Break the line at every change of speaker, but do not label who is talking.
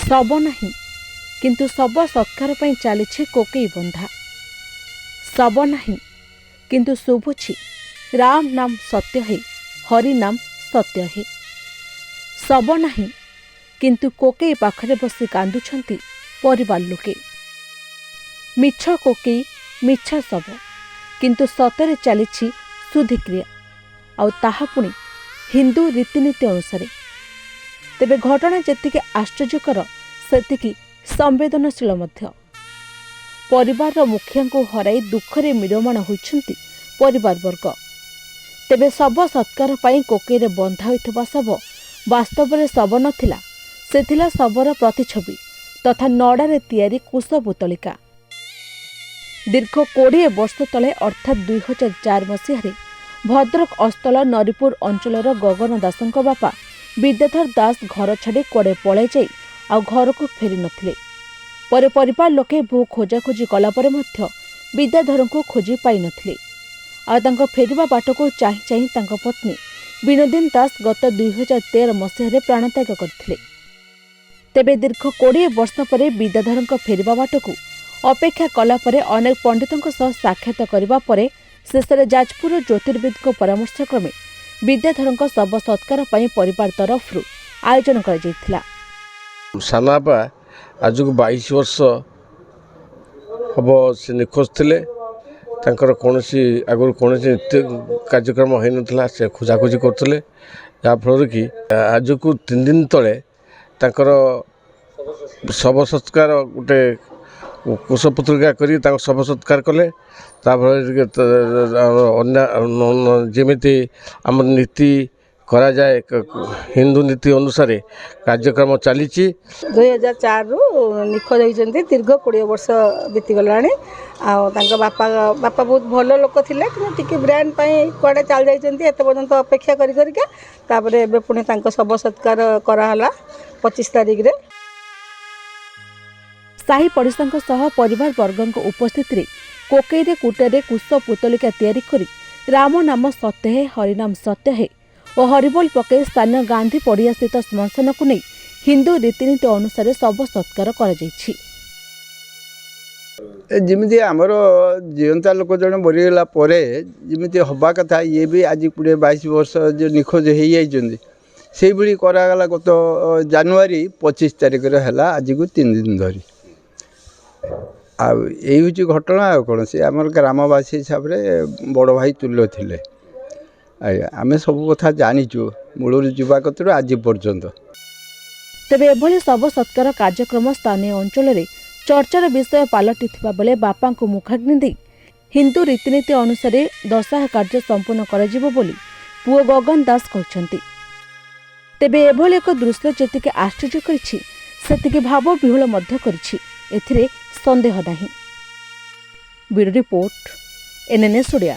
शब नहीं किंतु शब सत्कार पई चली कोकेई बंधा। शब नहीं किंतु शुभुछि राम नाम सत्य है, हरि नाम सत्य है। शब नहीं किंतु कोकेई पाखरे बसी कांदुछंती परिवार लोके। मिछ कोकेई मिछ शब किंतु सतरे चली शुद्धिक्रिया आउ ताहा पुणी हिंदू रीतिनीति अनुसार। तेबे घटना जेतिके आश्चर्यकर सेतिकी संवेदनशील मध्य। परिवार मुखिया को हराई दुखरे मिरमाण होइछंती परिवार वर्ग। तेबे शब सत्कार पाई कोकेईरे बंधा होइथिबा शब वास्तव में शब नथिला, से थिला शबर प्रतिछवि तथा नड़ारे तैयारी कुश पुतलिका। दीर्घ 20 वर्ष तले अर्थात 2004 मसीह भद्रक अस्तल नरीपुर अंचलर गगन दासଙ୍କ बापा विद्याधर दास घर छाड़ी कुआडे पलाई जाई आ घर को फेरी नथिले। परे परिवार लोके बहु खोजाखोजी कला परे मध्य विद्याधर को खोजी पाई नथिले। आ तांको फेरिबा बाट को चाहि चाहि तांको पत्नी विनोदिनी दास गत 2013 मसीह प्राणत्याग करथिले। तेबे दीर्घ 20 वर्ष परे विद्याधर फेरिबा बाट को अपेक्षा कला परे अनेक पंडितों सह साक्षात करबा परे शेषे जाजपुर ज्योतिर्विद परामर्श क्रमे विद्याधर शव सत्कार पाई परिवार तरफ आयोजन करा।
सानापा आज को 22 वर्ष हम से निखोज थे। कौन आगुरी कौन नित्य कार्यक्रम हो ना से खोजाखोजी करते जहाँफल कि आज को 3 दिन तले शव सत्कार गोटे कुशपुत्रिका करी शव सत्कार कले। जमी आम नीति करा जाए हिंदू नीति अनुसार कार्यक्रम चली।
2004 निखोज होती दीर्घ 20 वर्ष बीतीगला। बापा बहुत भल लोक थे कि ब्रांड कुआडे चल जाते पर्यंत अपेक्षा करके पुणी शव सत्कार कराला 25 तारिख रे।
साही पड़ोसा सह परिवार वर्ग उपस्थित कोकेईरे कुटरे कुश पुतलिका तैयारी करी राम नाम सत्य है, हरि नाम सत्य है और हरिबोल पकई स्थानीय गांधी पड़िया स्थित श्मशान को नहीं हिंदू रीतिनीति अनुसार शव सत्कार
जमी आमर जीवंता लोक जन मरीगला जमी हवा कथा ये भी आज 20-22 वर्ष जो निखोज हो जाती से भाई करागला। गत जनवरी 25 तारिख है आज को 3 दिन धरी यही हूँ घटना। कौन से आम ग्रामवासी हिसाब से बड़ भाई तुल्य थे। आम सब कथा जाचु मूल जीवा कतर आज पर्यंत।
तेबे एभली शव सत्कार कार्यक्रम स्थानीय अंचल चर्चार विषय पलटि बेले बापा को मुखाग्नि दे हिंदू रीतिनीति अनुसार दशा कार्य संपूर्ण करा बोली पुओ गगन दास कहते। तेबे एभली एक दृश्य जेतिके आश्चर्य करिछि सेतिके भाव विहुल मध्य करिछि, एथिरे संदेह नाही। Bureau report, NNS Odia.